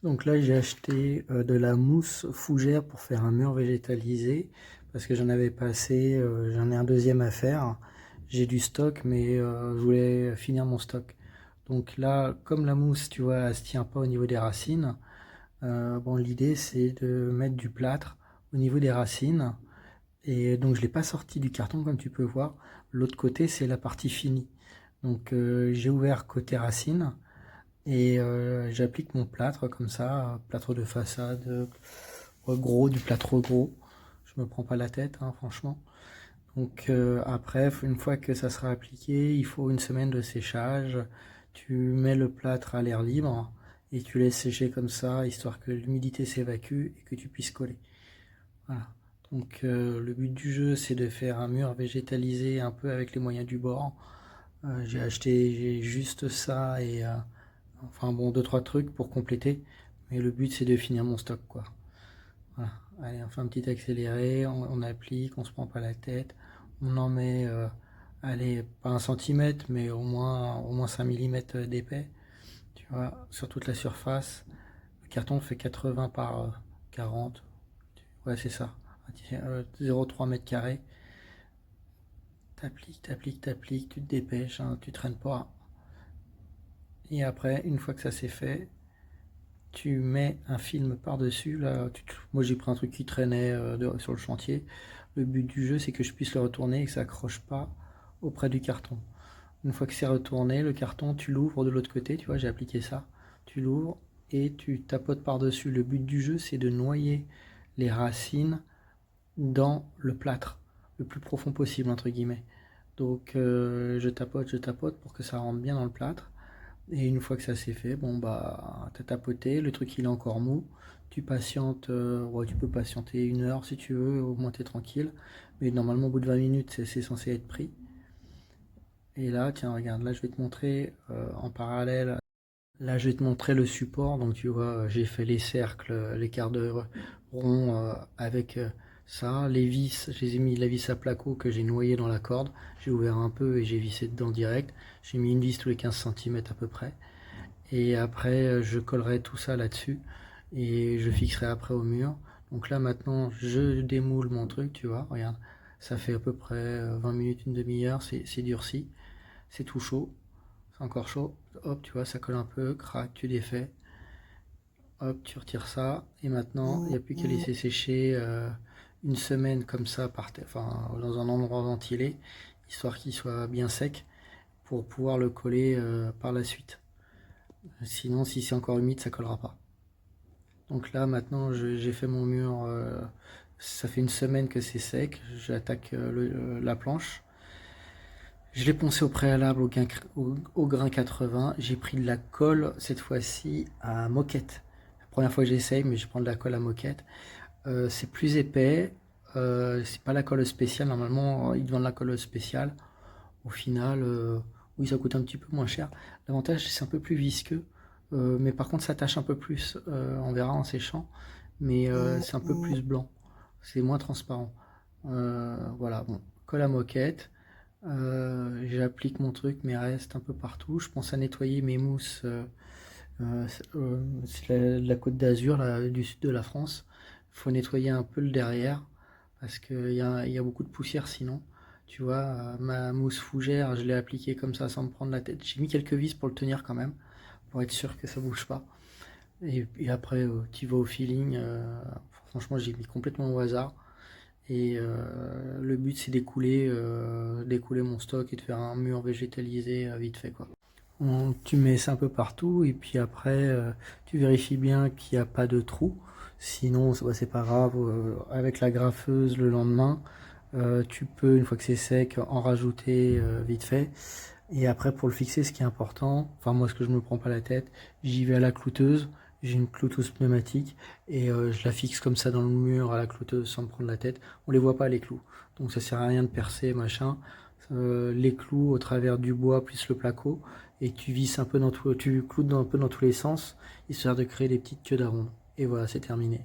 Donc là, j'ai acheté de la mousse fougère pour faire un mur végétalisé parce que j'en avais pas assez, j'en ai un deuxième à faire. J'ai du stock, mais je voulais finir mon stock. Donc là, comme la mousse, tu vois, elle se tient pas au niveau des racines, bon, l'idée c'est de mettre du plâtre au niveau des racines. Et donc je l'ai pas sorti du carton comme tu peux voir. L'autre côté, c'est la partie finie. Donc j'ai ouvert côté racines. Et j'applique mon plâtre comme ça, plâtre de façade, gros, du plâtre gros. Je me prends pas la tête, hein, franchement. Donc après, une fois que ça sera appliqué, il faut une semaine de séchage. Tu mets le plâtre à l'air libre et tu laisses sécher comme ça, histoire que l'humidité s'évacue et que tu puisses coller. Voilà. Donc le but du jeu, c'est de faire un mur végétalisé un peu avec les moyens du bord. J'ai acheté juste ça et enfin bon, deux trois trucs pour compléter, mais le but c'est de finir mon stock quoi. Voilà. Allez, on fait un petit accéléré, on applique, on se prend pas la tête, on en met, allez, pas un centimètre, mais au moins 5 millimètres d'épais, tu vois, sur toute la surface. Le carton fait 80 par 40, ouais c'est ça, 0,3 mètres carrés. T'appliques, t'appliques, t'appliques, tu te dépêches, hein, tu traînes pas. Et après, une fois que ça c'est fait, tu mets un film par-dessus. Là, moi j'ai pris un truc qui traînait sur le chantier. Le but du jeu, c'est que je puisse le retourner et que ça accroche pas auprès du carton. Une fois que c'est retourné, le carton, tu l'ouvres de l'autre côté. Tu vois, j'ai appliqué ça. Tu l'ouvres et tu tapotes par-dessus. Le but du jeu, c'est de noyer les racines dans le plâtre, le plus profond possible, entre guillemets. Donc je tapote pour que ça rentre bien dans le plâtre. Et une fois que ça c'est fait, bon bah t'as tapoté, le truc il est encore mou, tu patientes, ouais, tu peux patienter 1 heure si tu veux, au moins t'es tranquille, mais normalement au bout de 20 minutes c'est censé être pris. Et là, tiens, regarde, là je vais te montrer en parallèle, là je vais te montrer le support, donc tu vois, j'ai fait les cercles, les quarts de rond avec ça, les vis, je les ai mis la vis à placo que j'ai noyé dans la corde, j'ai ouvert un peu et j'ai vissé dedans direct, j'ai mis une vis tous les 15 cm à peu près. Et après, je collerai tout ça là-dessus et je fixerai après au mur. Donc là maintenant, je démoule mon truc, tu vois, regarde, ça fait à peu près 20 minutes, une demi-heure, c'est durci, c'est tout chaud, c'est encore chaud. Hop, tu vois, ça colle un peu, crac, tu défais, hop, tu retires ça. Et maintenant, il n'y a plus qu'à laisser sécher une semaine comme ça, par terre, enfin, dans un endroit ventilé, histoire qu'il soit bien sec pour pouvoir le coller par la suite. Sinon, si c'est encore humide, ça collera pas. Donc là, maintenant, j'ai fait mon mur. Ça fait une semaine que c'est sec. J'attaque la planche. Je l'ai poncé au préalable au grain 80. J'ai pris de la colle, cette fois-ci, à moquette. La première fois que j'essaye, mais je prends de la colle à moquette. C'est plus épais. C'est pas la colle spéciale. Normalement, ils vendent la colle spéciale. Au final, oui, ça coûte un petit peu moins cher. L'avantage, c'est un peu plus visqueux. Mais par contre, ça tâche un peu plus. On verra en séchant. Mais c'est un peu plus blanc. C'est moins transparent. Voilà, bon. Colle à moquette. J'applique mon truc, mes restes un peu partout. Je pense à nettoyer mes mousses. C'est la Côte d'Azur, du sud de la France. Il faut nettoyer un peu le derrière parce qu'il y a beaucoup de poussière sinon. Tu vois, ma mousse fougère, je l'ai appliquée comme ça sans me prendre la tête. J'ai mis quelques vis pour le tenir quand même, pour être sûr que ça bouge pas. Et après, tu vas au feeling. Franchement, j'ai mis complètement au hasard. Et le but, c'est d'écouler mon stock et de faire un mur végétalisé vite fait, quoi. Tu mets ça un peu partout et puis après tu vérifies bien qu'il n'y a pas de trou. Sinon c'est pas grave, avec la graffeuse le lendemain, tu peux, une fois que c'est sec, en rajouter vite fait. Et après pour le fixer, ce qui est important, enfin moi ce que je me prends pas la tête, j'y vais à la clouteuse, j'ai une clouteuse pneumatique et je la fixe comme ça dans le mur à la clouteuse sans me prendre la tête. On les voit pas les clous, donc ça sert à rien de percer machin. Les clous au travers du bois plus le placo et tu visses un peu tu cloues un peu dans tous les sens histoire de créer des petites queues d'aronde. Et voilà, c'est terminé.